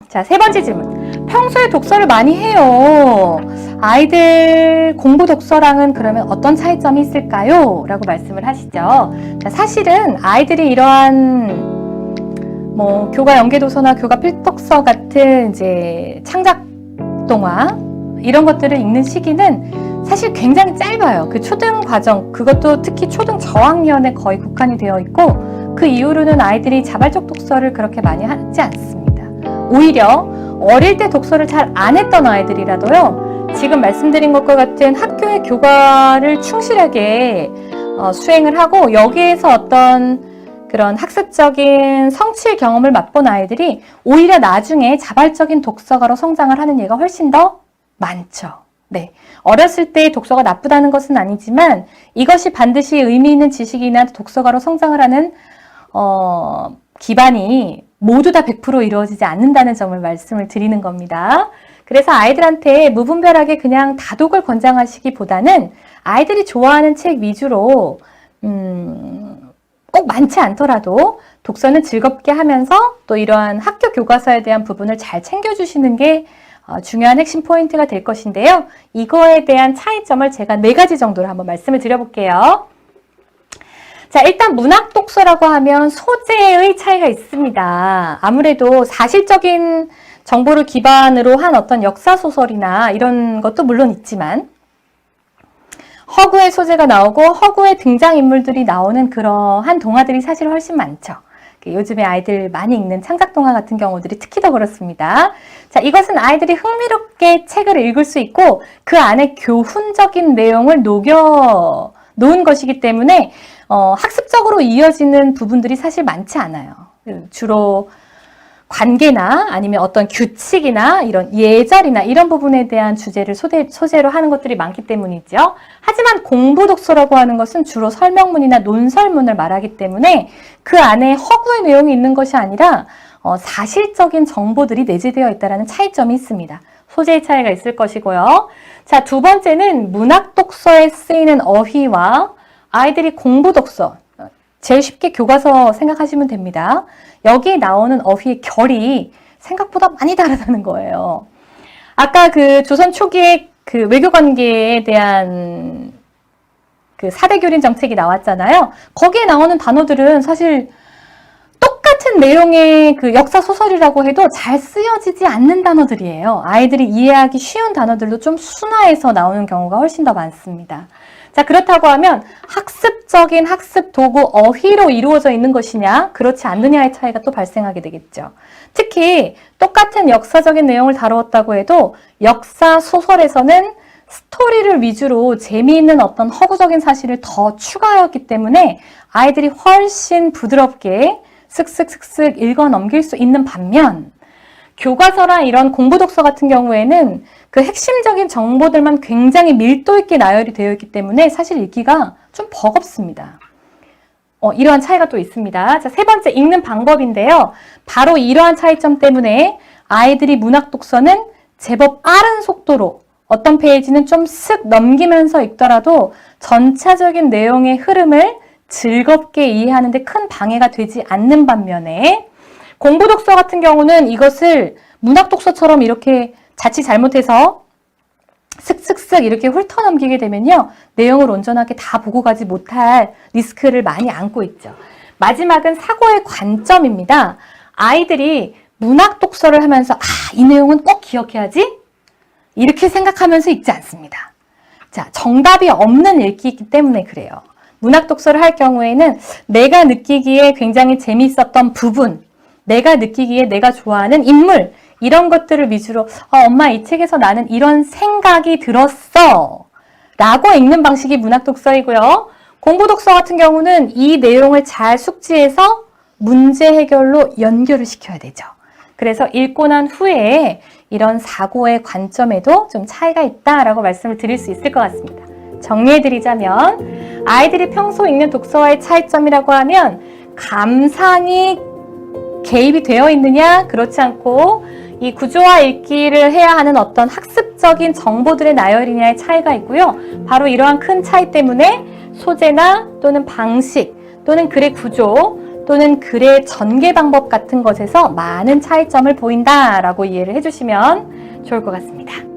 자, 세 번째 질문. 평소에 독서를 많이 해요. 아이들 공부 독서랑은 그러면 어떤 차이점이 있을까요? 라고 말씀을 하시죠. 자, 사실은 아이들이 이러한 교과 연계도서나 교과 필독서 같은 이제 창작 동화 이런 것들을 읽는 시기는 사실 굉장히 짧아요. 그 초등 과정, 그것도 특히 초등 저학년에 거의 국한이 되어 있고 그 이후로는 아이들이 자발적 독서를 그렇게 많이 하지 않습니다. 오히려 어릴 때 독서를 잘 안 했던 아이들이라도요, 지금 말씀드린 것과 같은 학교의 교과를 충실하게 수행을 하고 여기에서 어떤 그런 학습적인 성취 경험을 맛본 아이들이 오히려 나중에 자발적인 독서가로 성장을 하는 예가 훨씬 더 많죠. 네. 어렸을 때 독서가 나쁘다는 것은 아니지만 이것이 반드시 의미 있는 지식이나 독서가로 성장을 하는 기반이 모두 다 100% 이루어지지 않는다는 점을 말씀을 드리는 겁니다. 그래서 아이들한테 무분별하게 그냥 다독을 권장하시기보다는 아이들이 좋아하는 책 위주로 꼭 많지 않더라도 독서는 즐겁게 하면서 또 이러한 학교 교과서에 대한 부분을 잘 챙겨주시는 게 중요한 핵심 포인트가 될 것인데요. 이거에 대한 차이점을 제가 4가지 정도로 한번 말씀을 드려볼게요. 자, 일단 문학 독서라고 하면 소재의 차이가 있습니다. 아무래도 사실적인 정보를 기반으로 한 어떤 역사소설이나 이런 것도 물론 있지만 허구의 소재가 나오고 허구의 등장인물들이 나오는 그러한 동화들이 사실 훨씬 많죠. 요즘에 아이들 많이 읽는 창작동화 같은 경우들이 특히 더 그렇습니다. 자, 이것은 아이들이 흥미롭게 책을 읽을 수 있고 그 안에 교훈적인 내용을 녹여 놓은 것이기 때문에 학습적으로 이어지는 부분들이 사실 많지 않아요. 주로 관계나 아니면 어떤 규칙이나 이런 예절이나 이런 부분에 대한 주제를 소재로 하는 것들이 많기 때문이죠. 하지만 공부 독서라고 하는 것은 주로 설명문이나 논설문을 말하기 때문에 그 안에 허구의 내용이 있는 것이 아니라 사실적인 정보들이 내재되어 있다는 차이점이 있습니다. 소재의 차이가 있을 것이고요. 자, 두 번째는 문학 독서에 쓰이는 어휘와 아이들이 공부 독서, 제일 쉽게 교과서 생각하시면 됩니다. 여기에 나오는 어휘의 결이 생각보다 많이 다르다는 거예요. 아까 그 조선 초기의 그 외교 관계에 대한 그 4대 교린 정책이 나왔잖아요. 거기에 나오는 단어들은 사실 똑같은 내용의 그 역사 소설이라고 해도 잘 쓰여지지 않는 단어들이에요. 아이들이 이해하기 쉬운 단어들도 좀 순화해서 나오는 경우가 훨씬 더 많습니다. 자, 그렇다고 하면 학습적인 학습 도구 어휘로 이루어져 있는 것이냐, 그렇지 않느냐의 차이가 또 발생하게 되겠죠. 특히 똑같은 역사적인 내용을 다루었다고 해도 역사 소설에서는 스토리를 위주로 재미있는 어떤 허구적인 사실을 더 추가하였기 때문에 아이들이 훨씬 부드럽게 슥슥슥슥 읽어 넘길 수 있는 반면 교과서나 이런 공부 독서 같은 경우에는 그 핵심적인 정보들만 굉장히 밀도 있게 나열이 되어 있기 때문에 사실 읽기가 좀 버겁습니다. 이러한 차이가 또 있습니다. 자, 세 번째, 읽는 방법인데요. 바로 이러한 차이점 때문에 아이들이 문학 독서는 제법 빠른 속도로 어떤 페이지는 좀 슥 넘기면서 읽더라도 전체적인 내용의 흐름을 즐겁게 이해하는 데 큰 방해가 되지 않는 반면에 공부 독서 같은 경우는 이것을 문학 독서처럼 이렇게 자칫 잘못해서 슥슥슥 이렇게 훑어넘기게 되면요, 내용을 온전하게 다 보고 가지 못할 리스크를 많이 안고 있죠. 마지막은 사고의 관점입니다. 아이들이 문학 독서를 하면서 이 내용은 꼭 기억해야지 이렇게 생각하면서 읽지 않습니다. 자, 정답이 없는 읽기이기 때문에 그래요. 문학 독서를 할 경우에는 내가 느끼기에 굉장히 재미있었던 부분, 내가 느끼기에 내가 좋아하는 인물, 이런 것들을 위주로 엄마 이 책에서 나는 이런 생각이 들었어 라고 읽는 방식이 문학 독서이고요. 공부 독서 같은 경우는 이 내용을 잘 숙지해서 문제 해결로 연결을 시켜야 되죠. 그래서 읽고 난 후에 이런 사고의 관점에도 좀 차이가 있다라고 말씀을 드릴 수 있을 것 같습니다. 정리해드리자면 아이들이 평소 읽는 독서와의 차이점이라고 하면 감상이 개입이 되어 있느냐, 그렇지 않고 이 구조화 읽기를 해야 하는 어떤 학습적인 정보들의 나열이냐의 차이가 있고요. 바로 이러한 큰 차이 때문에 소재나 또는 방식 또는 글의 구조 또는 글의 전개 방법 같은 것에서 많은 차이점을 보인다라고 이해를 해주시면 좋을 것 같습니다.